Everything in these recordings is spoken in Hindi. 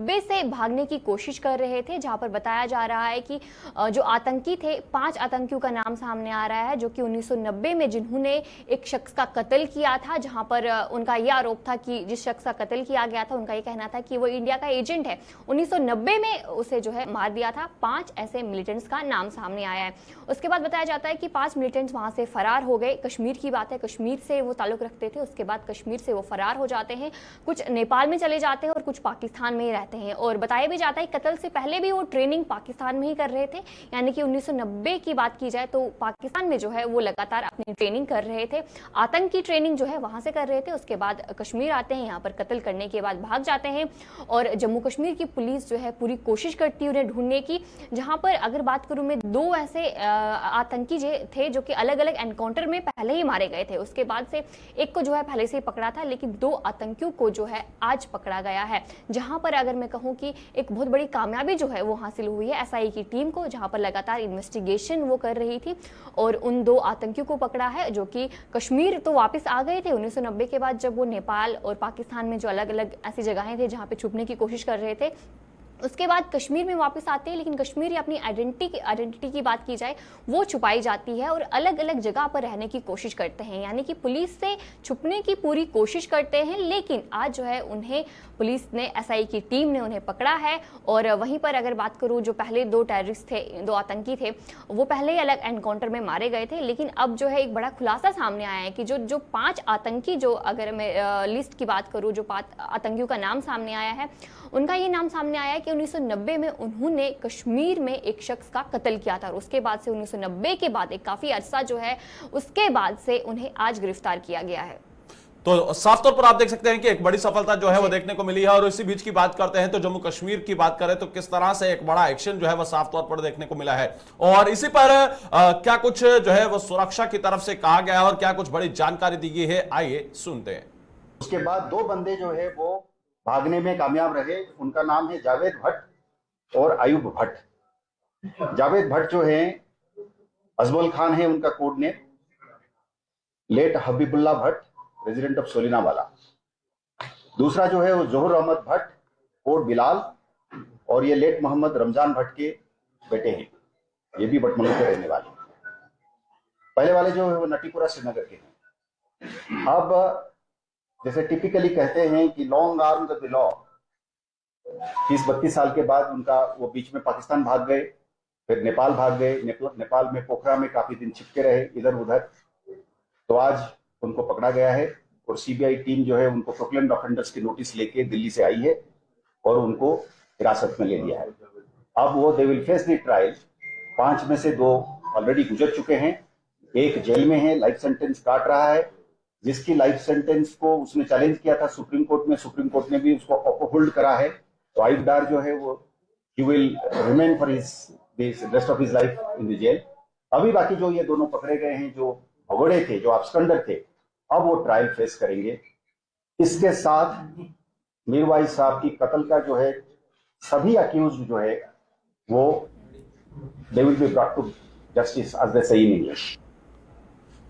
नब्बे से भागने की कोशिश कर रहे थे, जहां पर बताया जा रहा है कि जो आतंकी थे, 5 आतंकियों का नाम सामने आ रहा है जो कि 1990 में जिन्होंने एक शख्स का कत्ल किया था, जहां पर उनका यह आरोप था कि जिस शख्स का कत्ल किया गया था उनका ये कहना था कि वो इंडिया का एजेंट है। 1990 में उसे जो है मार दिया था। 5 ऐसे मिलिटेंट्स का नाम सामने आया है। उसके बाद बताया जाता है कि 5 मिलिटेंट्स वहां से फरार हो गए। कश्मीर की बात है, कश्मीर से वो ताल्लुक रखते थे, उसके बाद कश्मीर से वो फरार हो जाते हैं, कुछ नेपाल में चले जाते हैं और कुछ पाकिस्तान में ही रहते हैं। और बताया भी जाता है कत्ल से पहले भी वो ट्रेनिंग पाकिस्तान में ही कर रहे थे, यानी कि 1990 की बात की जाए तो पाकिस्तान में जो है वो लगातार अपनी ट्रेनिंग कर रहे थे, आतंक की ट्रेनिंग जो है वहां से कर रहे थे। उसके बाद कश्मीर आते हैं, यहाँ पर कत्ल करने के बाद भाग जाते हैं और जम्मू कश्मीर की पुलिस जो है पूरी कोशिश करती है उन्हें ढूंढने की। जहां पर अगर बात करूं मैं, 2 ऐसे आतंकी थे जो कि अलग अलग एनकाउंटर में पहले ही मारे गए थे। उसके बाद से एक को जो है पहले से ही पकड़ा था, लेकिन 2 आतंकियों को जो है आज पकड़ा गया है। जहां पर अगर मैं कहूं कि एक बहुत बड़ी कामयाबी जो है वो हासिल हुई है एसआई की टीम को, जहां पर लगातार इन्वेस्टिगेशन वो कर रही थी और उन 2 आतंकियों को पकड़ा है जो कि कश्मीर तो वापस आ गए थे 1990 के बाद, जब वो नेपाल और पाकिस्तान में जो अलग अलग ऐसी जगहें थे जहां पे छुपने की कोशिश कर रहे थे। उसके बाद कश्मीर में वापस आते हैं, लेकिन कश्मीर अपनी आइडेंटिटी की बात की जाए वो छुपाई जाती है और अलग अलग जगह पर रहने की कोशिश करते हैं, यानी कि पुलिस से छुपने की पूरी कोशिश करते हैं। लेकिन आज जो है उन्हें पुलिस ने, एसआई की टीम ने उन्हें पकड़ा है। और वहीं पर अगर बात करूं, जो पहले 2 टेररिस्ट थे, 2 आतंकी थे, वो पहले ही अलग एनकाउंटर में मारे गए थे। लेकिन अब जो है एक बड़ा खुलासा सामने आया है कि जो 5 आतंकी, जो अगर मैं लिस्ट की बात करूं, जो 5 आतंकियों का नाम सामने आया है, उनका ये नाम सामने आया है कि 1990 में उन्होंने कश्मीर में एक शख्स का कत्ल किया था और उसके बाद से 1990 के बाद एक काफी अरसा जो है उसके बाद से उन्हें आज गिरफ्तार किया गया है। तो साफ तौर पर आप देख सकते हैं कि एक बड़ी सफलता जो है वो देखने को मिली है। और इसी बीच की बात करते हैं तो जम्मू कश्मीर की बात करें तो किस तरह से एक बड़ा एक्शन जो है वो साफ तौर पर देखने को मिला है। और इसी पर क्या कुछ जो है वो सुरक्षा की तरफ से कहा गया है और क्या कुछ बड़ी जानकारी दी गई है, आइए सुनते हैं। उसके बाद 2 बंदे जो है वो भागने में कामयाब रहे। उनका नाम है जावेद भट्ट और आयुब भट्ट। जावेद भट्ट जो है, अजमल खान है उनका code name, late Habibullah Bhat, resident of Solinawala. दूसरा जो है वो जोहर अहमद भट्ट, कोड बिलाल, और ये लेट मोहम्मद रमजान भट्ट के बेटे हैं, ये भी बटमलू के रहने वाले। पहले वाले जो है वो नटीपुरा श्रीनगर के हैं। अब जैसे टिपिकली कहते हैं कि लॉन्ग आर्म द लॉ, 30-32 साल के बाद उनका वो बीच में पाकिस्तान भाग गए, फिर नेपाल भाग गए। नेपाल में पोखरा में काफी दिन छिपके रहे इधर उधर, तो आज उनको पकड़ा गया है और सीबीआई टीम जो है उनको प्रोक्लेम्ड ऑफेंडर्स की नोटिस लेके दिल्ली से आई है और उनको हिरासत में ले लिया है। अब वो they will face the trial. 5 में से 2 ऑलरेडी गुजर चुके हैं, एक जेल में है, लाइफ सेंटेंस काट रहा है, जिसकी लाइफ सेंटेंस को उसने चैलेंज किया था सुप्रीम कोर्ट में। सुप्रीम कोर्ट ने भी उसको अपहोल्ड करा है। तो आयुब डार जो है वो ही will remain for his rest of his life in the jail. अभी बाकी जो ये दोनों पकड़े गए हैं, जो भगोड़े थे, जो अब्सकंडर थे, अब वो ट्रायल फेस करेंगे। इसके साथ मीरवाइज साहब की कत्ल का जो है सभी अक्यूज्ड जो है वो they will be brought to justice as they say in English.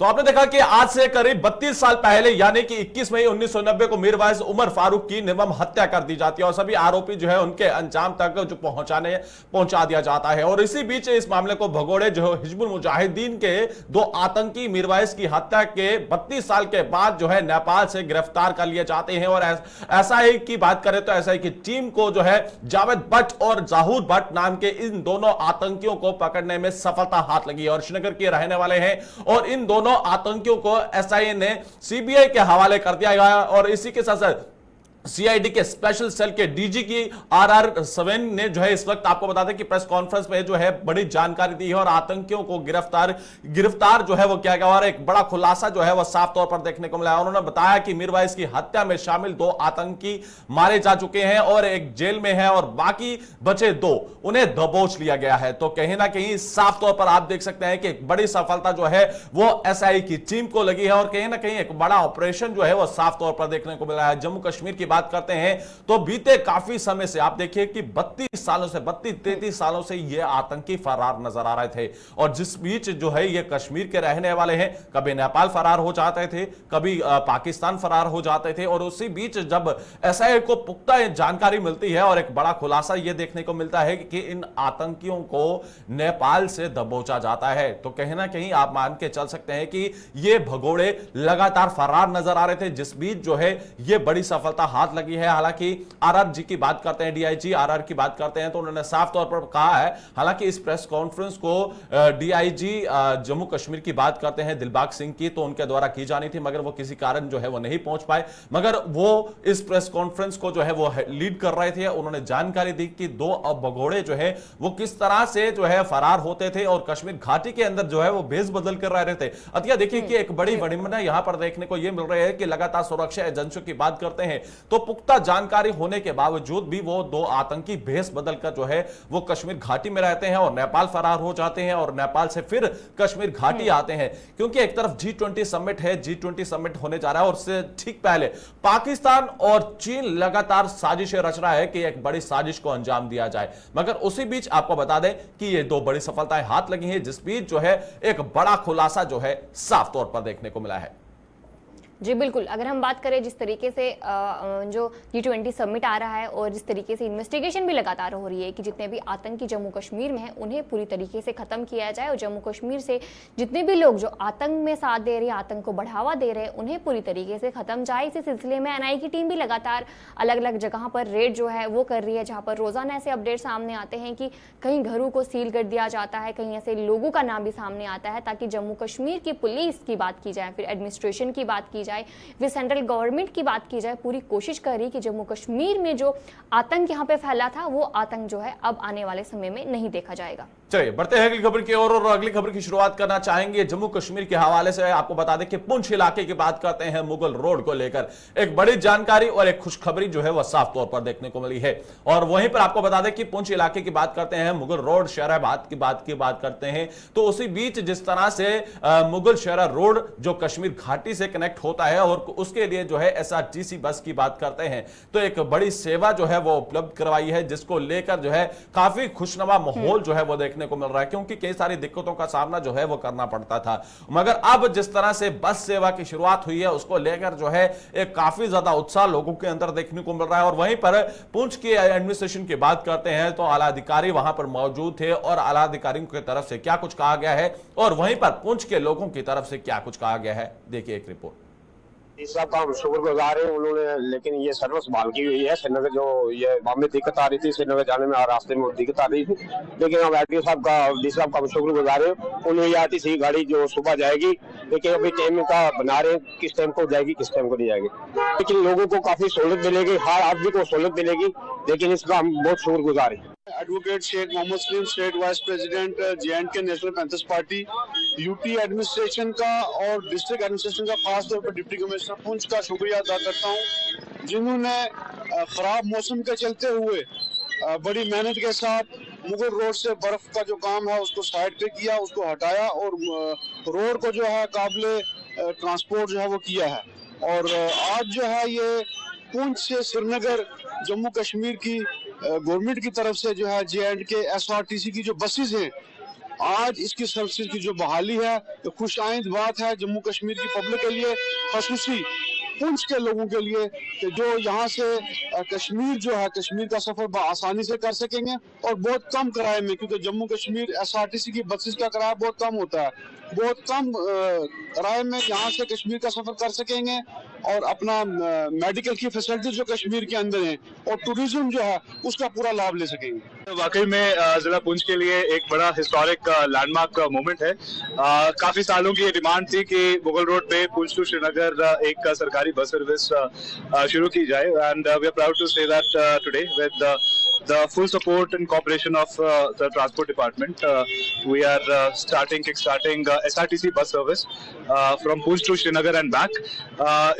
तो आपने देखा कि आज से करीब 32 साल पहले यानी कि 21 मई 1990 को मीरवाइज उमर फारूक की निर्मम हत्या कर दी जाती है और सभी आरोपी जो है उनके अंजाम तक जो पहुंचा दिया जाता है। और इसी बीच इस मामले को भगोड़े जो हिजबुल मुजाहिदीन के 2 आतंकी मीरवाइज की हत्या के 32 साल के बाद जो है नेपाल से गिरफ्तार कर लिए जाते हैं। और एसआई की बात करें तो एसआई की टीम को जो है जावेद भट्ट और जाहूर भट्ट नाम के इन दोनों आतंकियों को पकड़ने में सफलता हाथ लगी और श्रीनगर के रहने वाले हैं। और इन दोनों आतंकियों को एसआई ने सीबीआई के हवाले कर दिया गया। और इसी के साथ साथ सीआईडी के स्पेशल सेल के डीजी की RR7 ने जो है इस वक्त आपको बता दें कि प्रेस कॉन्फ्रेंस में जो है बड़ी जानकारी दी है और आतंकियों को गिरफ्तार जो है वो किया गया और एक बड़ा खुलासा जो है वो साफ तौर पर देखने को मिला। उन्होंने बताया कि मीरवाइज की हत्या में शामिल 2 आतंकी मारे जा चुके हैं और एक जेल में है और बाकी बचे 2 उन्हें दबोच लिया गया है। तो कहीं ना कहीं साफ तौर पर आप देख सकते हैं कि एक बड़ी सफलता जो है वो एसआई की टीम को लगी है और कहीं ना कहीं एक बड़ा ऑपरेशन जो है वो साफ तौर पर देखने को मिला है। जम्मू कश्मीर की बात करते हैं तो बीते काफी समय से आप देखिए कि 32-33 सालों से ये आतंकी फरार नजर आ रहे थे। और जिस बीच जो है ये कश्मीर के रहने वाले हैं, कभी नेपाल फरार हो जाते थे, कभी पाकिस्तान फरार हो जाते थे। और उसी बीच जब एसआईए को पुख्ता जानकारी मिलती है और एक बड़ा खुलासा यह देखने को मिलता है कि इन आतंकियों को नेपाल से दबोचा जाता है, तो कहीं ना कहीं आप मान के चल सकते हैं कि ये भगोड़े लगातार फरार नजर आ रहे थे। जिस बीच जो है ये बड़ी सफलता हाथ लगी है। हालांकि आरआर जी की बात करते हैं, डीआईजी आरआर की बात करते हैं, तो उन्होंने साफ तौर पर कहा है, हालांकि इस प्रेस कॉन्फ्रेंस को डीआईजी जम्मू कश्मीर की बात करते हैं दिलबाग सिंह की, तो उनके द्वारा की जानी थी, मगर वो किसी कारण जो है वो नहीं पहुंच पाए। मगर वो इस प्रेस कॉन्फ्रेंस को जो है वो लीड कर रहे थे। उन्होंने जानकारी दी कि दो भगोड़े जो है वो किस तरह से जो है फरार होते थे और कश्मीर घाटी के अंदर जो है वो भेस बदल कर रहे थे। अतिया देखिए कि एक बड़ी विडंबना यहां पर देखने को यह मिल रही है कि लगातार सुरक्षा एजेंसियों की बात करते हैं तो पुख्ता जानकारी होने के बावजूद भी वो दो आतंकी भेस बदलकर जो है वो कश्मीर घाटी में रहते हैं और नेपाल फरार हो जाते हैं और नेपाल से फिर कश्मीर घाटी आते हैं। क्योंकि एक तरफ G20 समिट है, G20 समिट होने जा रहा है और उससे ठीक पहले पाकिस्तान और चीन लगातार साजिशें रच रहा है कि एक बड़ी साजिश को अंजाम दिया जाए। मगर उसी बीच आपको बता दें कि ये दो बड़ी सफलताएं हाथ लगी हैं, जिस बीच जो है एक बड़ा खुलासा जो है साफ तौर पर देखने को मिला है। जी बिल्कुल, अगर हम बात करें जिस तरीके से जो G20 समिट आ रहा है और जिस तरीके से इन्वेस्टिगेशन भी लगातार हो रही है कि जितने भी आतंकी जम्मू कश्मीर में हैं उन्हें पूरी तरीके से खत्म किया जाए और जम्मू कश्मीर से जितने भी लोग जो आतंक में साथ दे रहे हैं, आतंक को बढ़ावा दे रहे हैं, उन्हें पूरी तरीके से खत्म जाए। इसी सिलसिले में एनआईए की टीम भी लगातार अलग अलग जगह पर रेड जो है वो कर रही है, जहाँ पर रोजाना ऐसे अपडेट सामने आते हैं कि कहीं घरों को सील कर दिया जाता है, कहीं ऐसे लोगों का नाम भी सामने आता है, ताकि जम्मू कश्मीर की पुलिस की बात की जाए, फिर एडमिनिस्ट्रेशन की बात की जाए, फिर सेंट्रल गवर्नमेंट की बात की जाए। पूरी कोशिश कर रही कि जम्मू कश्मीर में जो आतंक यहाँ पे फैला था वो आतंक जो है अब आने वाले समय में नहीं देखा जाएगा। चलिए बढ़ते हैं अगली खबर की ओर और अगली खबर की शुरुआत करना चाहेंगे जम्मू कश्मीर के हवाले से। आपको बता दें कि पुंछ इलाके की बात करते हैं, मुगल रोड को लेकर एक बड़ी जानकारी और एक खुशखबरी जो है वह साफ तौर पर देखने को मिली है। और वहीं पर आपको बता दें कि पुंछ इलाके की बात करते हैं, मुगल रोड शहराबाद की बात करते हैं, तो उसी बीच जिस तरह से मुगल शहरा रोड जो कश्मीर घाटी से कनेक्ट होता है और उसके लिए जो है एसआरटीसी बस की बात करते हैं, तो एक बड़ी सेवा जो है वो उपलब्ध करवाई है, जिसको लेकर जो है काफी खुशनुमा माहौल जो है वो देखने को मिल रहा है। क्योंकि कई सारी दिक्कतों का सामना जो है वो करना पड़ता था, मगर अब जिस तरह से बस सेवा की शुरुआत हुई है उसको लेकर जो है एक काफी ज्यादा उत्साह लोगों के अंदर देखने को मिल रहा है। और वहीं पर पुंछ की एडमिनिस्ट्रेशन की बात करते हैं तो आला अधिकारी वहां पर मौजूद थे और आला अधिकारियों की तरफ से क्या कुछ कहा गया है और वहीं पर पुंछ के लोगों की तरफ से क्या कुछ कहा गया है, देखिए एक रिपोर्ट। साहब का हम शुक्रगुजार हैं उन्होंने, लेकिन ये सर्विस बहाल की हुई है। श्रीनगर जो ये हमें दिक्कत आ रही थी श्रीनगर जाने में और रास्ते में दिक्कत आ रही थी, लेकिन हम आरटीओ साहब का डी साहब का हम शुक्रगुजार हैं। उन्होंने ये आरटीसी गाड़ी जो सुबह जाएगी, लेकिन अभी टाइम का बना रहे हैं किस टाइम को जाएगी किस टाइम को नहीं जाएगी, लेकिन लोगों को काफी सहूलत मिलेगी, हर आदमी को सहूलत मिलेगी, लेकिन इसका हम बहुत शुक्रगुजार हैं। Advocate Sheikh Mohammad Saleem, state vice president J&K national panthers party, UT administration का और डिस्ट्रिक्ट एडमिनिस्ट्रेशन का खास तौर पर डिप्टी कमिश्नर पुंछ का शुक्रिया अदा करता हूं, जिन्होंने खराब मौसम के चलते हुए बड़ी मेहनत के साथ मुगल रोड से बर्फ का जो काम है उसको साइड पे किया, उसको हटाया और रोड को जो है काबिले ट्रांसपोर्ट जो है वो किया है। और आज जो है ये पुंछ से श्रीनगर जम्मू कश्मीर की गवर्नमेंट की तरफ से जो है J&K SRTC की जो बसेस हैं, आज इसकी सर्विस की जो बहाली है तो खुश आइंद बात है जम्मू कश्मीर की पब्लिक के लिए, खसूसी पुंछ के लोगों के लिए कि जो यहाँ से कश्मीर जो है कश्मीर का सफर आसानी से कर सकेंगे और बहुत कम किराए में, क्योंकि जम्मू कश्मीर SRTC की बसेस का किराया बहुत कम होता है, बहुत कम किराए में यहाँ से कश्मीर का सफर कर सकेंगे और अपना मेडिकल की फैसिलिटीज जो कश्मीर के अंदर हैं और टूरिज्म जो है उसका पूरा लाभ ले सकेंगे। वाकई में जिला पुंछ के लिए एक बड़ा हिस्टोरिक लैंडमार्क मोमेंट है। काफी सालों की डिमांड थी कि मुगल रोड पे पुंछ टू श्रीनगर एक सरकारी बस सर्विस शुरू की जाए, and we are proud to say that today with the full support and cooperation of the transport department, we are kickstarting SRTC bus service from Poonch to Srinagar and back.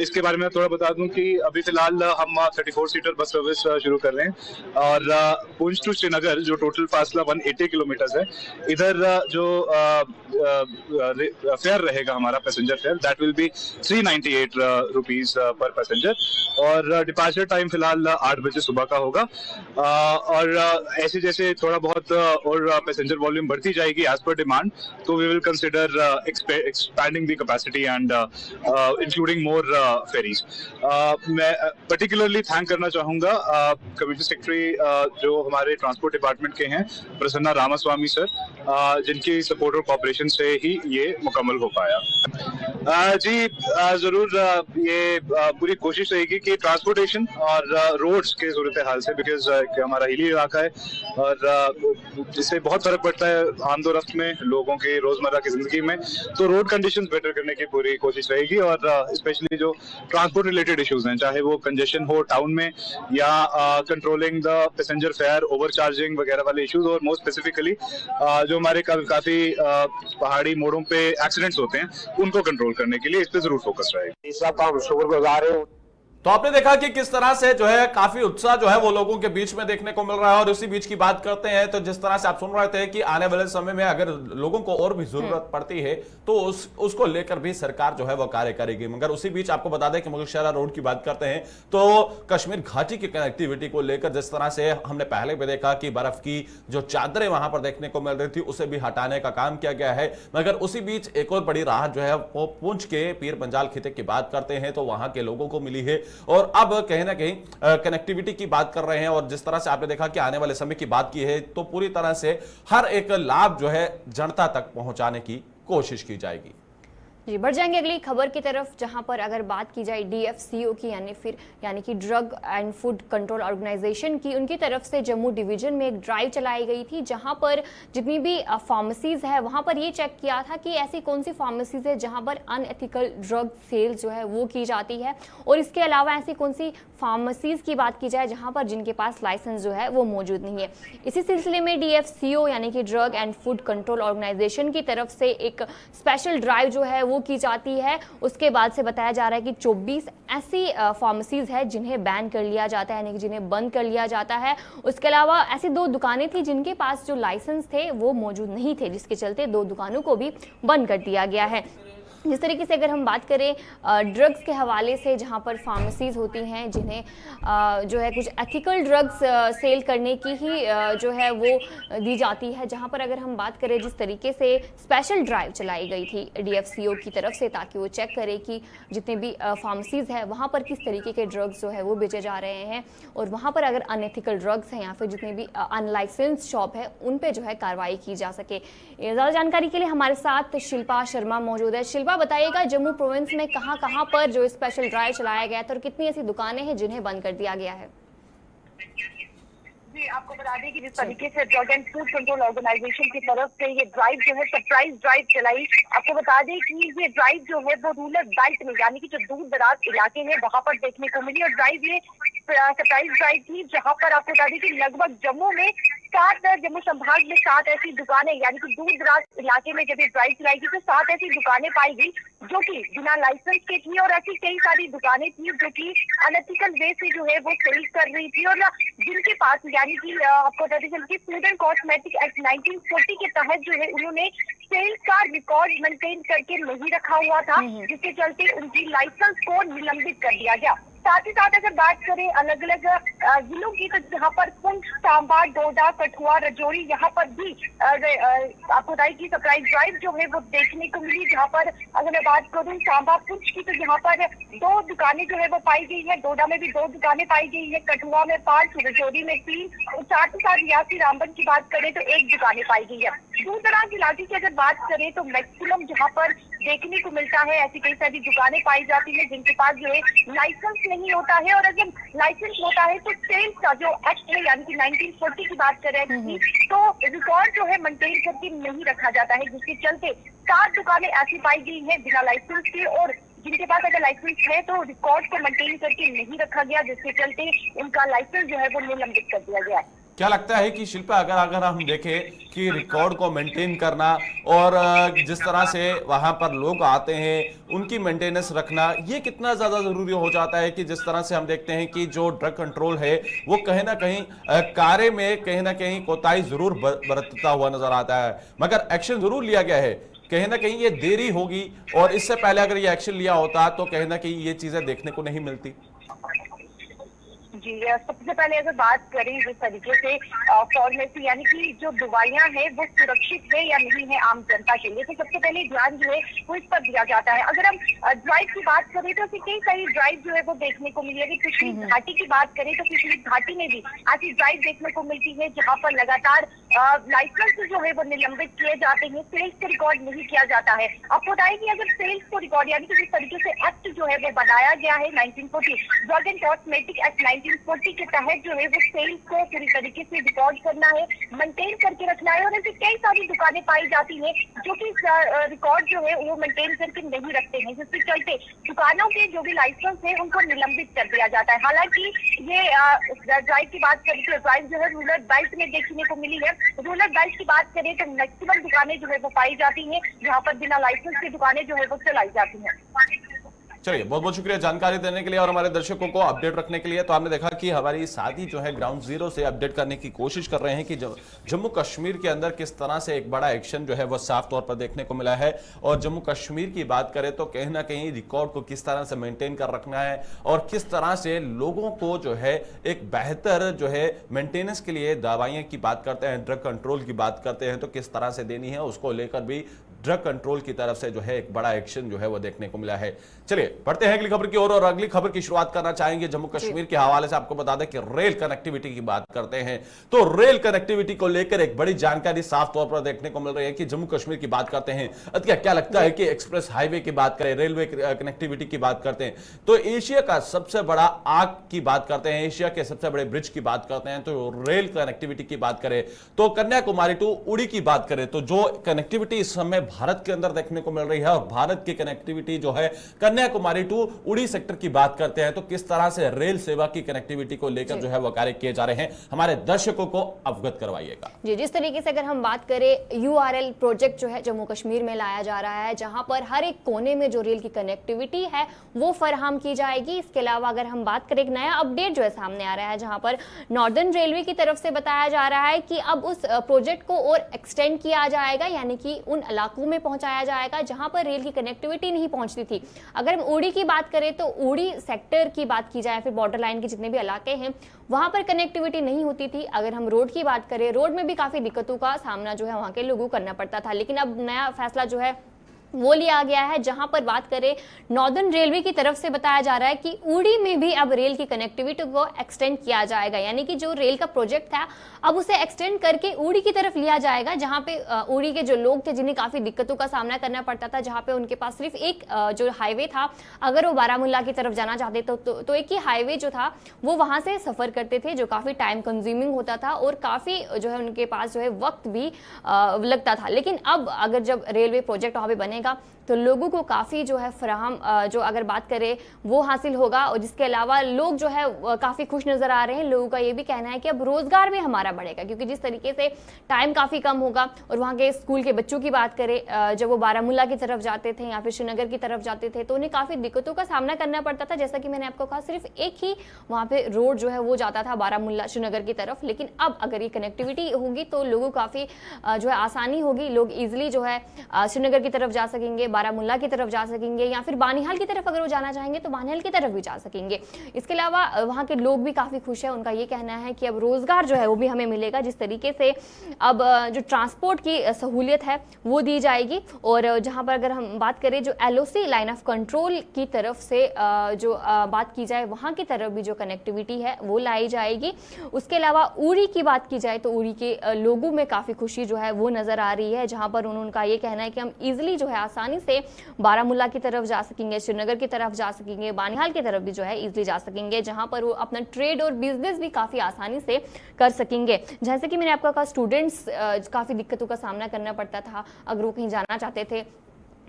इसके बारे में थोड़ा बता दूं कि अभी फिलहाल हम 34 सीटर बस सर्विस शुरू कर रहे हैं और पुंछ टू श्रीनगर जो टोटल फासला 180 किलोमीटर है, इधर जो फेयर रहेगा हमारा passenger fair, that will be 398 rupees per passenger और डिपार्चर टाइम फिलहाल 8 बजे सुबह का होगा। और ऐसे जैसे थोड़ा बहुत और पैसेंजर वॉल्यूम बढ़ती जाएगी एज पर डिमांड, तो we will consider expanding the capacity and including more ferries. मैं पर्टिकुलरली थैंक करना चाहूंगा कमिश्नर सेक्रेटरी जो हमारे ट्रांसपोर्ट डिपार्टमेंट के हैं, प्रसन्ना रामास्वामी सर, जिनकी सपोर्ट और कॉपरेशन से ही ये मुकम्मल हो पाया। जी जरूर ये पूरी कोशिश रहेगी कि ट्रांसपोर्टेशन और रोड्स के सूरत हाल से, बिकॉज हमारा हिली इलाका है और जिससे बहुत फर्क पड़ता है आमदोरफ्त में लोगों के रोजमर्रा की जिंदगी में, तो रोड कंडीशंस बेटर करने की पूरी कोशिश रहेगी और स्पेशली जो ट्रांसपोर्ट रिलेटेड इश्यूज हैं, चाहे वो कंजेशन हो टाउन में या controlling the passenger fair, overcharging वगैरह वाले इश्यूज, और मोस्ट स्पेसिफिकली जो हमारे काफी पहाड़ी मोड़ों पे एक्सीडेंट्स होते हैं उनको कंट्रोल करने के लिए इस पे जरूर फोकस रहेगा। इस सबका हम शुक्रगुजार हैं। तो आपने देखा कि किस तरह से जो है काफी उत्साह जो है वो लोगों के बीच में देखने को मिल रहा है। और उसी बीच की बात करते हैं तो जिस तरह से आप सुन रहे थे कि आने वाले समय में अगर लोगों को और भी जरूरत पड़ती है तो उसको लेकर भी सरकार जो है वो कार्य करेगी। मगर उसी बीच आपको बता दें कि मुगलशहरा रोड की बात करते हैं तो कश्मीर घाटी की कनेक्टिविटी को लेकर जिस तरह से हमने पहले भी देखा कि बर्फ की जो चादरें वहां पर देखने को मिल रही थी उसे भी हटाने का काम किया गया है। मगर उसी बीच एक और बड़ी राहत जो है वो पुंछ के पीर पंजाल खिते की बात करते हैं तो वहां के लोगों को मिली है। और अब कहीं ना कहीं कनेक्टिविटी की बात कर रहे हैं और जिस तरह से आपने देखा कि आने वाले समय की बात की है तो पूरी तरह से हर एक लाभ जो है जनता तक पहुंचाने की कोशिश की जाएगी। जी बढ़ जाएंगे अगली खबर की तरफ, जहां पर अगर बात की जाए DFCO की यानी कि drug and food control organisation की, उनकी तरफ से जम्मू डिवीजन में एक ड्राइव चलाई गई थी जहां पर जितनी भी फार्मेसीज है वहां पर ये चेक किया था कि ऐसी कौन सी फार्मेसीज है जहां पर अनएथिकल ड्रग सेल जो है वो की जाती है, और इसके अलावा ऐसी कौन सी फार्मेसीज की बात की जाए जहां पर जिनके पास लाइसेंस जो है वो मौजूद नहीं है। इसी सिलसिले में DFCO यानी कि drug and food control organisation की तरफ से एक स्पेशल ड्राइव जो है वो की जाती है। उसके बाद से बताया जा रहा है कि 24 ऐसी फार्मेसीज है जिन्हें बैन कर लिया जाता है, यानी कि जिन्हें बंद कर लिया जाता है। उसके अलावा ऐसी 2 दुकानें थी जिनके पास जो लाइसेंस थे वो मौजूद नहीं थे, जिसके चलते 2 दुकानों को भी बंद कर दिया गया है। जिस तरीके से अगर हम बात करें ड्रग्स के हवाले से, जहां पर फार्मेसीज होती हैं जिन्हें जो है कुछ एथिकल ड्रग्स सेल करने की ही जो है वो दी जाती है, जहां पर अगर हम बात करें जिस तरीके से स्पेशल ड्राइव चलाई गई थी DFCO की तरफ से ताकि वो चेक करे कि जितने भी फार्मेसीज है वहां पर किस तरीके के ड्रग्स जो है वो बेचे जा रहे हैं और वहां पर अगर अनएथिकल ड्रग्स हैं या फिर जितने भी अनलाइसेंस्ड शॉप है उन पे जो है कार्रवाई की जा सके। ज़्यादा जानकारी के लिए हमारे साथ शिल्पा शर्मा मौजूद है। शिल्पा बताइएगा जम्मू प्रोविंस में कहां पर जो स्पेशल ड्राइव चलाया गया था और कितनी ऐसी दुकानें हैं जिन्हें बंद कर दिया गया है? जी आपको बता दें कि जिस तरीके से drug and food control organisation की तरफ से ये ड्राइव जो है सरप्राइज ड्राइव चलाई। आपको बता दें कि ये ड्राइव जो है वो रूरल बेल्ट में यानी कि जो दूर दराज इलाके हैं वहां पर देखने को मिली और ड्राइव ये सरप्राइज ड्राइव थी जहां पर आपको बता दें कि लगभग जम्मू संभाग में 7 ऐसी दुकानें यानी कि दूर दराज इलाके में जब ये ड्राइव चलाई गई तो 7 ऐसी दुकानें पाई गई जो कि बिना लाइसेंस के थी और ऐसी कई सारी दुकानें थी जो कि अनएथिकल वे से जो है वो सेल कर रही थी और जिनके पास यानी कि आपको बता दें कि फूड एंड कॉस्मेटिक एक्ट 1940 के तहत जो है उन्होंने सेल्स का रिकॉर्ड मेंटेन करके नहीं रखा हुआ था, जिसके चलते उनकी लाइसेंस को निलंबित कर दिया गया। साथ ही साथ अगर बात करें अलग अलग जिलों की तो जहाँ पर पुंछ, सांबा, डोडा, कठुआ, राजौरी यहाँ पर भी आपको बताइए कि सरप्राइज ड्राइव जो है वो देखने को मिली। जहाँ पर अगर मैं बात करूँ सांबा पुंछ की तो यहाँ पर 2 दुकानें जो है वो पाई गई है, डोडा में भी 2 दुकानें पाई गई है, कठुआ में 5, राजौरी में 3 और साथ ही साथ रियासी रामबन की बात करें तो 1 दुकानें पाई गई है। दूर दराज इलाके की अगर बात करें तो मैक्सिमम जहाँ पर देखने को मिलता है ऐसी कई सारी दुकानें पाई जाती है जिनके पास जो है लाइसेंस नहीं होता है और अगर लाइसेंस होता है तो सेल्स का जो एक्ट है यानी कि 1940 की बात कर रहे हैं तो रिकॉर्ड जो है मेंटेन करके नहीं रखा जाता है, जिसके चलते 7 दुकानें ऐसी पाई गई हैं बिना लाइसेंस के और जिनके पास अगर लाइसेंस है तो रिकॉर्ड को मेंटेन करके नहीं रखा गया, जिसके चलते उनका लाइसेंस जो है वो निलंबित कर दिया गया है। क्या लगता है कि शिल्पा, अगर हम देखें कि रिकॉर्ड को मेंटेन करना और जिस तरह से वहां पर लोग आते हैं उनकी मेंटेनेंस रखना, ये कितना ज्यादा जरूरी हो जाता है कि जिस तरह से हम देखते हैं कि जो ड्रग कंट्रोल है वो कहीं ना कहीं कार्य में कहीं ना कहीं कोताही जरूर बरतता हुआ नजर आता है, मगर एक्शन जरूर लिया गया है। कहीं ना कहीं ये देरी होगी और इससे पहले अगर ये एक्शन लिया होता तो कहीं ना कहीं ये चीजें देखने को नहीं मिलती। जी, सबसे पहले अगर बात करें जिस तरीके से फार्मेसी यानी कि जो दवाइयां हैं वो सुरक्षित है या नहीं है आम जनता के लिए, तो सबसे पहले ध्यान जो है वो इस पर दिया जाता है। अगर हम ड्राइव की बात करें तो कई सारी ड्राइव जो है वो देखने को मिली है। अगर पिछली घाटी की बात करें तो पिछली घाटी में भी ऐसी ड्राइव देखने को मिलती है जहाँ पर लगातार लाइसेंस जो है वो निलंबित किए जाते हैं, सेल्स को रिकॉर्ड नहीं किया जाता है। आपको बताएं कि अगर सेल्स को रिकॉर्ड यानी कि जिस तरीके से एक्ट जो है वो बनाया गया है 1940 ड्रग एंड कॉस्मेटिक एक्ट 1940 के तहत जो है वो सेल्स को पूरी तरीके से रिकॉर्ड करना है, मेंटेन करके रखना है। और ऐसी कई सारी दुकानें पाई जाती हैं जो कि रिकॉर्ड जो है वो मेंटेन करके नहीं रखते हैं, जिसके चलते दुकानों के जो भी लाइसेंस है उनको निलंबित कर दिया जाता है। हालांकि ये ड्राइव की बात करें तो ड्राइव जो है रूरल बेल्ट में देखने को मिली है। रूरल बेल्ट की बात करें तो मैक्सिमम दुकानें जो है वो पाई जाती हैं जहाँ पर बिना लाइसेंस की दुकानें जो है वो चलाई जाती हैं। चलिए, बहुत बहुत शुक्रिया जानकारी देने के लिए और हमारे दर्शकों को अपडेट रखने के लिए। तो आपने देखा कि हमारी साथी जो है ग्राउंड जीरो से अपडेट करने की कोशिश कर रहे हैं कि जम्मू कश्मीर के अंदर किस तरह से एक बड़ा एक्शन जो है वो साफ तौर पर देखने को मिला है। और जम्मू कश्मीर की बात करें तो कहीं ना कहीं रिकॉर्ड को किस तरह से मेंटेन कर रखना है और किस तरह से लोगों को जो है एक बेहतर जो है मेंटेनेंस के लिए दवाइयां की बात करते हैं, ड्रग कंट्रोल की बात करते हैं तो किस तरह से देनी है, उसको लेकर भी ड्रग कंट्रोल की तरफ से जो है एक बड़ा एक्शन जो है वो देखने को मिला है। चलिए बढ़ते हैं अगली खबर की ओर और अगली खबर की शुरुआत करना चाहेंगे जम्मू कश्मीर के हवाले से। आपको बता दें कि रेल कनेक्टिविटी की बात करते हैं तो रेल कनेक्टिविटी को लेकर एक बड़ी जानकारी साफ तौर पर देखने को मिल रही है कि जम्मू कश्मीर की बात करते हैं। अतिया, क्या लगता है कि एक्सप्रेस हाईवे की बात करें, रेलवे कनेक्टिविटी की बात करते हैं तो एशिया का सबसे बड़ा आग की बात करते हैं, एशिया के सबसे बड़े ब्रिज की बात करते हैं तो रेल कनेक्टिविटी की बात करें तो कन्याकुमारी टू उड़ी की बात करें तो जो कनेक्टिविटी इस समय भारत के अंदर देखने को मिल रही है और भारत की कनेक्टिविटी जो है कन्याकुमारी टू उड़ी सेक्टर की बात करते हैं तो किस तरह से रेल सेवा की कनेक्टिविटी को लेकर जो है वो कार्य किए जा रहे हैं, हमारे दर्शकों को अवगत करवाइएगा। जी, जिस तरीके से अगर हम बात करें यूआरएल प्रोजेक्ट जो है जम्मू कश्मीर में लाया जा रहा है जहां पर हर एक कोने में जो रेल की कनेक्टिविटी है वो फराहम की जाएगी। इसके अलावा अगर हम बात करें एक नया अपडेट जो है सामने आ रहा है जहां पर नॉर्दर्न रेलवे की तरफ से बताया जा रहा है कि अब उस प्रोजेक्ट को और एक्सटेंड किया जाएगा, यानी कि उन इलाकों में पहुंचाया जाएगा जहां पर रेल की कनेक्टिविटी नहीं पहुंचती थी। अगर हम उड़ी की बात करें तो उड़ी सेक्टर की बात की जाए, फिर बॉर्डर लाइन के जितने भी इलाके हैं वहां पर कनेक्टिविटी नहीं होती थी। अगर हम रोड की बात करें, रोड में भी काफी दिक्कतों का सामना जो है वहां के लोगों को करना पड़ता था, लेकिन अब नया फैसला जो है वो लिया गया है जहां पर बात करें नॉर्दर्न रेलवे की तरफ से बताया जा रहा है कि उड़ी में भी अब रेल की कनेक्टिविटी को एक्सटेंड किया जाएगा, यानी कि जो रेल का प्रोजेक्ट था अब उसे एक्सटेंड करके उड़ी की तरफ लिया जाएगा जहां पे उड़ी के जो लोग थे जिन्हें काफी दिक्कतों का सामना करना पड़ता था, जहां पे उनके पास सिर्फ एक जो हाईवे था, अगर वो बारामूला की तरफ जाना चाहते तो एक ही हाईवे जो था वो वहां से सफर करते थे जो काफी टाइम कंज्यूमिंग होता था और काफी जो है उनके पास जो है वक्त भी लगता था। लेकिन अब अगर जब रेलवे प्रोजेक्ट वहां पे बनेगा तो लोगों को काफ़ी जो है फराहम जो अगर बात करें वो हासिल होगा और जिसके अलावा लोग जो है काफ़ी खुश नज़र आ रहे हैं। लोगों का ये भी कहना है कि अब रोज़गार भी हमारा बढ़ेगा क्योंकि जिस तरीके से टाइम काफ़ी कम होगा और वहाँ के स्कूल के बच्चों की बात करें जब वो बारामूला की तरफ जाते थे या फिर श्रीनगर की तरफ जाते थे तो उन्हें काफ़ी दिक्कतों का सामना करना पड़ता था। जैसा कि मैंने आपको कहा सिर्फ एक ही वहाँ पे रोड जो है वो जाता था बारामूला श्रीनगर की तरफ, लेकिन अब अगर ये कनेक्टिविटी होगी तो लोगों को काफ़ी जो है आसानी होगी, लोग ईजिली जो है श्रीनगर की तरफ जा सकेंगे, बारामूला की तरफ जा सकेंगे या फिर बानिहाल की तरफ अगर वो जाना चाहेंगे तो बानिहाल की तरफ भी जा सकेंगे। इसके अलावा वहाँ के लोग भी काफ़ी खुश हैं, उनका ये कहना है कि अब रोज़गार जो है वो भी हमें मिलेगा, जिस तरीके से अब जो ट्रांसपोर्ट की सहूलियत है वो दी जाएगी। और जहाँ पर अगर हम बात करें जो LOC लाइन ऑफ कंट्रोल की तरफ से जो बात की जाए वहाँ की तरफ भी जो कनेक्टिविटी है वो लाई जाएगी। उसके अलावा उड़ी की बात की जाए तो उड़ी के लोगों में काफ़ी खुशी जो है वो नज़र आ रही है, जहाँ पर उनका ये कहना है कि हम ईजिली जो है आसानी से बारामूला की तरफ जा सकेंगे, श्रीनगर की तरफ जा सकेंगे, बानिहाल की तरफ भी जो है इजीली जा सकेंगे, जहां पर वो अपना ट्रेड और बिजनेस भी काफ़ी आसानी से कर सकेंगे। जैसे कि मैंने आपको कहा स्टूडेंट्स काफ़ी दिक्कतों का सामना करना पड़ता था अगर वो कहीं जाना चाहते थे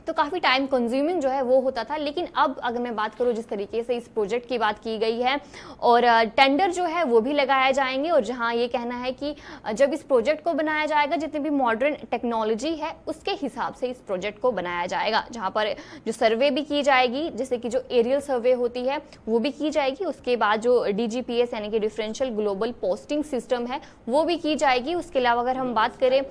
तो काफ़ी टाइम कंज्यूमिंग जो है वो होता था। लेकिन अब अगर मैं बात करूँ जिस तरीके से इस प्रोजेक्ट की बात की गई है और टेंडर जो है वो भी लगाए जाएंगे, और जहां ये कहना है कि जब इस प्रोजेक्ट को बनाया जाएगा जितनी भी मॉडर्न टेक्नोलॉजी है उसके हिसाब से इस प्रोजेक्ट को बनाया जाएगा, जहां पर जो सर्वे भी की जाएगी, जैसे कि जो एरियल सर्वे होती है वो भी की जाएगी, उसके बाद जो DGPS यानी कि डिफरेंशियल ग्लोबल पोस्टिंग सिस्टम है वो भी की जाएगी। उसके अलावा अगर हम बात करें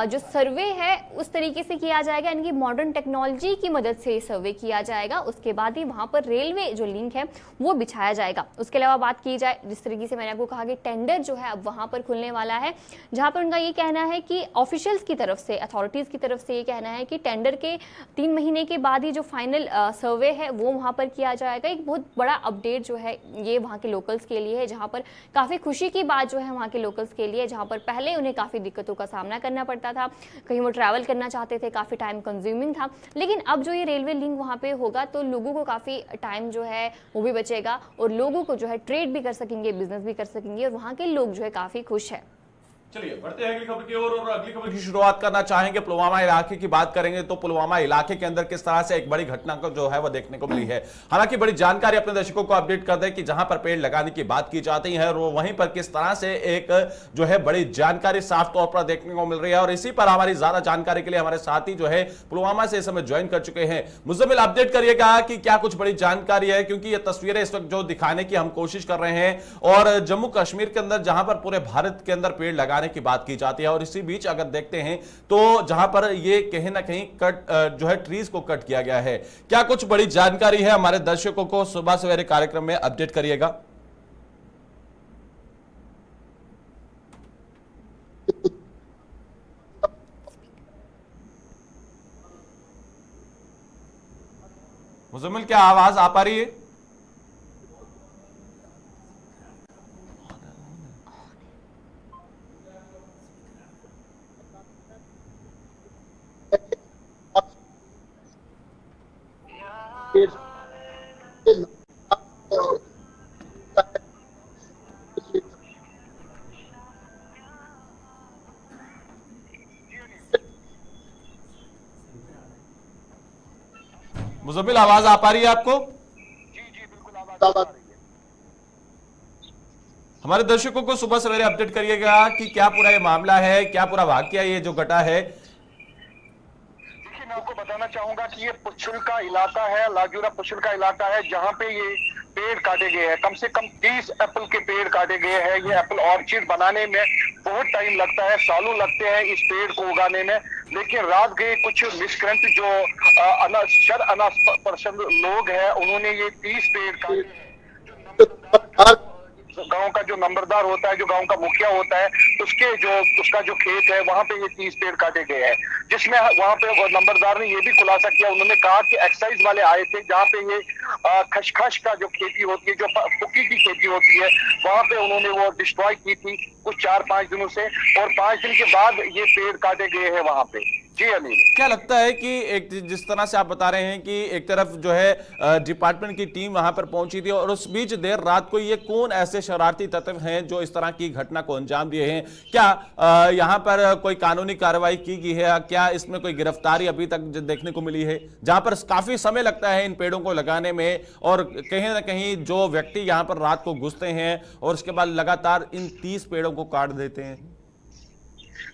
जो सर्वे है उस तरीके से किया जाएगा, यानी कि मॉडर्न टेक्नोलॉजी की मदद से सर्वे किया जाएगा। उसके बाद ही वहां पर रेलवे जो लिंक है वो बिछाया जाएगा। उसके अलावा बात की जाए जिस तरीके से मैंने आपको कहा कि टेंडर जो है अब वहां पर खुलने वाला है, जहां पर उनका ये कहना है कि ऑफिशियल्स की तरफ से, अथॉरिटीज की तरफ से ये कहना है कि टेंडर के 3 महीने के बाद ही जो फाइनल सर्वे है वो वहां पर किया जाएगा। एक बहुत बड़ा अपडेट जो है ये वहां के लोकल्स के लिए है, जहां पर काफी खुशी की बात जो है वहां के लोकल्स के लिए, जहां पर पहले उन्हें काफी दिक्कतों का सामना करना पड़ता था, कहीं वो ट्रैवल करना चाहते थे, काफी टाइम कंज्यूमिंग था। लेकिन अब जो ये रेलवे लिंक वहां पे होगा तो लोगों को काफी टाइम जो है वो भी बचेगा और लोगों को जो है ट्रेड भी कर सकेंगे, बिजनेस भी कर सकेंगे, और वहां के लोग जो है काफी खुश है। चलिए बढ़ते हैं अगली खबर की ओर और अगली खबर की शुरुआत करना चाहेंगे। पुलवामा इलाके की बात करेंगे तो पुलवामा इलाके के अंदर किस तरह से एक बड़ी घटना को जो है वो देखने को मिली है। हालांकि बड़ी जानकारी अपने दर्शकों को अपडेट कर दें कि जहां पर पेड़ लगाने की बात की जाती है और वहीं पर किस तरह से एक जो है बड़ी जानकारी साफ तौर पर देखने को मिल रही है। और इसी पर हमारी ज्यादा जानकारी के लिए हमारे साथी जो है पुलवामा से इस समय ज्वाइन कर चुके हैं। मुज़म्मिल, अपडेट करिएगा कि क्या कुछ बड़ी जानकारी है, क्योंकि ये तस्वीरें इस वक्त जो दिखाने की हम कोशिश कर रहे हैं और जम्मू कश्मीर के अंदर जहां पर पूरे भारत के अंदर पेड़ लगाने की बात की जाती है और इसी बीच अगर देखते हैं तो जहां पर ये कहीं ना कहीं कट जो है ट्रीज को कट किया गया है। क्या कुछ बड़ी जानकारी है हमारे दर्शकों को सुबह सवेरे कार्यक्रम में अपडेट करिएगा। मुज़म्मिल, क्या आवाज आ पा रही है? मुज़म्मिल, आवाज आ पा रही है आपको? जी बिल्कुल आवाज आ रही है। हमारे दर्शकों को सुबह सवेरे अपडेट करिएगा कि क्या पूरा ये मामला है, क्या पूरा वाकया ये जो घटा है। देखिए, मैं आपको बताना चाहूंगा कि ये पुछुल का इलाका है, लाजूरा पुछुल का इलाका है, जहाँ पे ये पेड़ काटे गए हैं। कम से कम 30 एप्पल के पेड़ काटे गए हैं। ये एप्पल ऑर्चिड बनाने में बहुत टाइम लगता है, सालों लगते हैं इस पेड़ को उगाने में। लेकिन रात गए कुछ मिसक्रेंट जो अनापसंद लोग हैं, उन्होंने ये 30 पेड़ काटे। गांव का जो नंबरदार होता है, जो गांव का मुखिया होता है, उसका जो खेत है वहां पे ये 30 पेड़ काटे गए हैं, जिसमें वहां पे नंबरदार ने ये भी खुलासा किया। उन्होंने कहा कि एक्साइज वाले आए थे जहाँ पे ये खसखस का जो खेती होती है, जो फुक्की की खेती होती है, वहां पे उन्होंने वो डिस्ट्रॉय की थी कुछ 4-5 दिनों से, और 5 दिन के बाद ये पेड़ काटे गए हैं वहां पे। जी अनिल, क्या लगता है कि एक जिस तरह से आप बता रहे हैं कि एक तरफ जो है डिपार्टमेंट की टीम वहां पर पहुंची थी और उस बीच देर रात को ये कौन ऐसे शरारती तत्व हैं जो इस तरह की घटना को अंजाम दिए हैं? क्या यहां पर कोई कानूनी कार्रवाई की गई है? क्या इसमें कोई गिरफ्तारी अभी तक देखने को मिली है? जहां पर काफी समय लगता है इन पेड़ों को लगाने में और कहीं ना कहीं जो व्यक्ति यहां पर रात को घुसते हैं और उसके बाद लगातार इन 30 पेड़ों को काट देते हैं।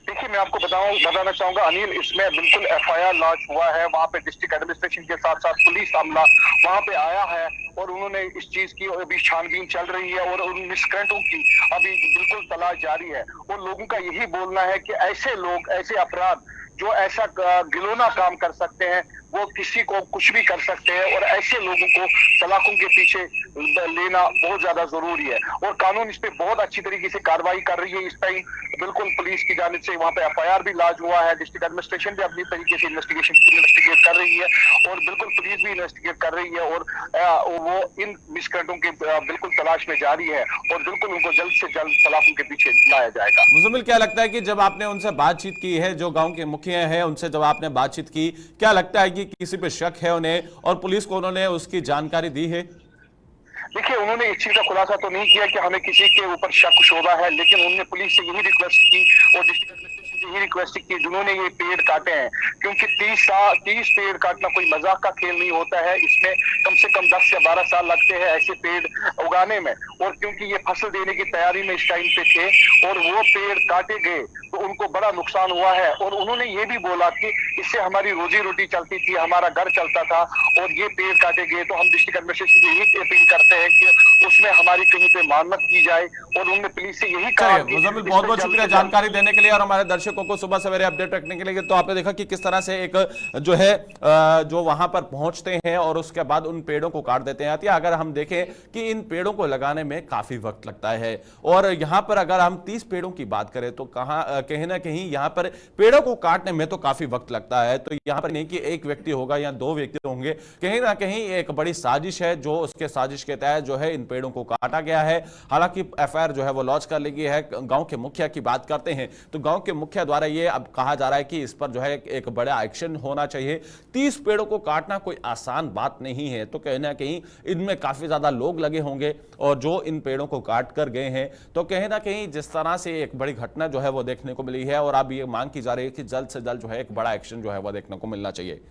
देखिए, मैं आपको बताना चाहूंगा अनिल, इसमें बिल्कुल FIR लॉन्च हुआ है। वहाँ पे डिस्ट्रिक्ट एडमिनिस्ट्रेशन के साथ साथ पुलिस अमला वहाँ पे आया है और उन्होंने इस चीज की अभी छानबीन चल रही है और उन मिसक्रेंटों की अभी बिल्कुल तलाश जारी है। और लोगों का यही बोलना है कि ऐसे लोग, ऐसे अपराध जो ऐसा गिलोना काम कर सकते हैं, वो किसी को कुछ भी कर सकते हैं, और ऐसे लोगों को सलाखों के पीछे लेना बहुत ज्यादा जरूरी है। और कानून इस पे बहुत अच्छी तरीके से कार्रवाई कर रही है। इस टाइम बिल्कुल पुलिस की जानिब से वहाँ पे FIR भी लॉन्च हुआ है, डिस्ट्रिक्ट एडमिनिस्ट्रेशन भी अपनी तरीके से इन्वेस्टिगेट कर रही है और बिल्कुल पुलिस भी इन्वेस्टिगेट कर रही है, और वो इन मिसक्रेंटों के बिल्कुल तलाश में जारी है और बिल्कुल उनको जल्द से जल्द सलाखों के पीछे लाया जाएगा। मुज़म्मिल, क्या लगता है कि जब आपने उनसे बातचीत की है, जो गाँव के मुखिया हैं उनसे जब आपने बातचीत की, क्या लगता है कि किसी पे शक है उन्हें और पुलिस को उन्होंने उसकी जानकारी दी है? देखिए, उन्होंने इस चीज का खुलासा तो नहीं किया कि हमें किसी के ऊपर शक शुबा है, लेकिन उन्होंने पुलिस से यही रिक्वेस्ट की और डिस्ट्रिक्ट एडमिनिस्ट्रेशन यही रिक्वेस्ट की जिन्होंने ये पेड़ काटे हैं, क्योंकि 30 पेड़ काटना कोई मजाक का खेल नहीं होता है। इसमें कम से कम 10 या 12 साल लगते हैं ऐसे पेड़ उगाने में, और क्योंकि ये फसल देने की तैयारी में इस टाइम पे थे और वो पेड़ काटे गए तो उनको बड़ा नुकसान हुआ है। और उन्होंने ये भी बोला कि इससे हमारी रोजी रोटी चलती थी, हमारा घर चलता था, और ये पेड़ काटे गए तो हम डिस्ट्रिक्ट एडमिनिस्ट्रेशन से यही अपील करते हैं कि उसमें हमारी कहीं पे मानमत की जाए। और उन्होंने पुलिस से यही कहा कि मुजम्मिल, बहुत बहुत शुक्रिया जानकारी देने के लिए और हमारे दर्शकों को सुबह सवेरे अपडेट रखने के लिए। तो आपने देखा कि किस तरह से एक जो है जो वहां पर पहुंचते हैं और उसके बाद उन पेड़ों को काट देते हैं। अगर हम देखें कि इन पेड़ों को लगाने में काफी वक्त लगता है, और यहां पर अगर हम 30 पेड़ों की बात करें तो कहीं ना कहीं यहां पर पेड़ों को काटने में तो काफी वक्त लगता है। तो यहां पर नहीं कि एक व्यक्ति होगा या 2 व्यक्ति होंगे, कहीं ना कहीं एक बड़ी साजिश है जो उसके साजिश के तहत जो है इन पेड़ों को काटा गया है। हालांकि एफआईआर जो है वो लॉन्च कर ली गई है। गांव के मुखिया की बात करते हैं तो गांव के मुखिया द्वारा ये अब कहा जा रहा है कि इस पर जो है एक बड़ा एक्शन होना चाहिए। 30 पेड़ों को काटना कोई आसान बात नहीं है, तो कहीं ना कहीं इनमें काफी ज्यादा लोग लगे होंगे और जो इन पेड़ों को काट कर गए हैं। तो कहीं ना कहीं जिस तरह से एक बड़ी घटना जो है वो देखने को मिली है, और अब ये मांग की जा रही है कि जल्द से जल्द जो है एक बड़ा एक्शन जो है वो देखने को मिलना चाहिए।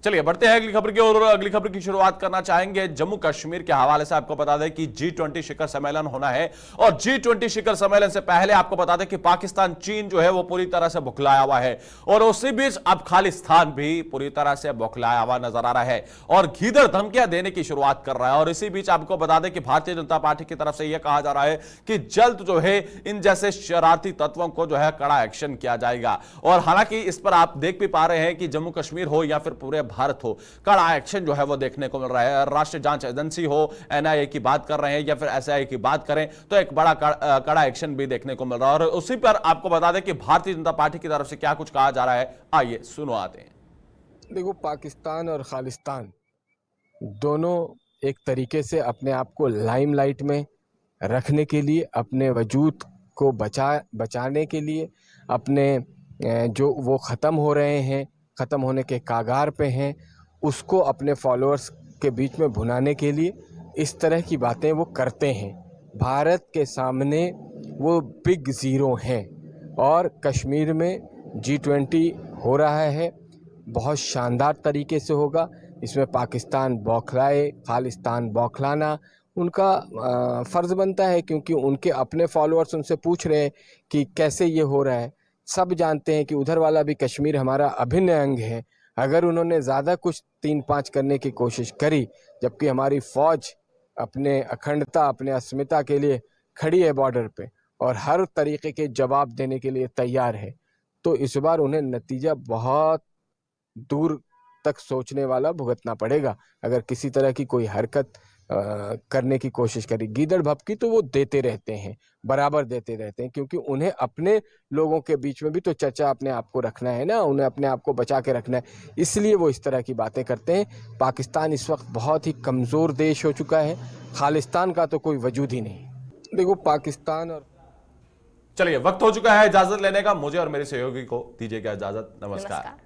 चलिए बढ़ते हैं अगली खबर की और अगली खबर की शुरुआत करना चाहेंगे जम्मू कश्मीर के हवाले से। आपको बता दें कि G20 शिखर सम्मेलन होना है, और G20 शिखर सम्मेलन से पहले आपको बता दें कि पाकिस्तान चीन जो है वो पूरी तरह से बौखलाया हुआ है, और उसी बीच अब खालिस्तान भी पूरी तरह से बौखलाया हुआ नजर आ रहा है और घीदड़ धमकियां देने की शुरुआत कर रहा है। और इसी बीच आपको बता दें कि भारतीय जनता पार्टी की तरफ से यह कहा जा रहा है कि जल्द जो है इन जैसे शरारती तत्वों को जो है कड़ा एक्शन किया जाएगा। और हालांकि इस पर आप देख भी पा रहे हैं कि जम्मू कश्मीर हो या फिर पूरे भारत हो, कड़ा एक्शन जो है वो देखने को मिल रहा है। राष्ट्रीय जांच एजेंसी हो, एनआईए की बात कर रहे हैं या फिर एसआईए की बात करें तो एक बड़ा कड़ा एक्शन भी देखने को मिल रहा है। और उसी पर आपको बता दें कि भारतीय जनता पार्टी की तरफ से क्या कुछ कहा जा रहा है, आइए सुनवाते हैं। देखो, पाकिस्तान और खालिस्तान दोनों एक तरीके से अपने आप को लाइमलाइट में रखने के लिए, अपने वजूद को बचाने के लिए, अपने जो वो ख़त्म हो रहे हैं, ख़त्म होने के कागार पे हैं, उसको अपने फॉलोअर्स के बीच में भुनाने के लिए इस तरह की बातें वो करते हैं। भारत के सामने वो बिग ज़ीरो हैं, और कश्मीर में G20 हो रहा है, बहुत शानदार तरीके से होगा। इसमें पाकिस्तान बौखलाए, खालिस्तान बौखलाना उनका फ़र्ज़ बनता है, क्योंकि उनके अपने फॉलोअर्स उनसे पूछ रहे हैं कि कैसे ये हो रहा है। सब जानते हैं कि उधर वाला भी कश्मीर हमारा अभिन्न अंग है। अगर उन्होंने ज़्यादा कुछ 3-5 करने की कोशिश करी, जबकि हमारी फ़ौज अपने अखंडता, अपने अस्मिता के लिए खड़ी है बॉर्डर पे और हर तरीके के जवाब देने के लिए तैयार है, तो इस बार उन्हें नतीजा बहुत दूर तक सोचने वाला भुगतना पड़ेगा। अगर किसी तरह की कोई हरकत करने की कोशिश करी, गीदड़ भभकी तो वो देते रहते हैं, बराबर देते रहते हैं, क्योंकि उन्हें अपने लोगों के बीच में भी तो चर्चा अपने आप को रखना है ना, उन्हें अपने आप को बचा के रखना है, इसलिए वो इस तरह की बातें करते हैं। पाकिस्तान इस वक्त बहुत ही कमज़ोर देश हो चुका है, खालिस्तान का तो कोई वजूद ही नहीं। देखो, पाकिस्तान और चलिए वक्त हो चुका है इजाजत लेने का, मुझे और मेरे सहयोगी को दीजिएगा इजाजत। नमस्कार।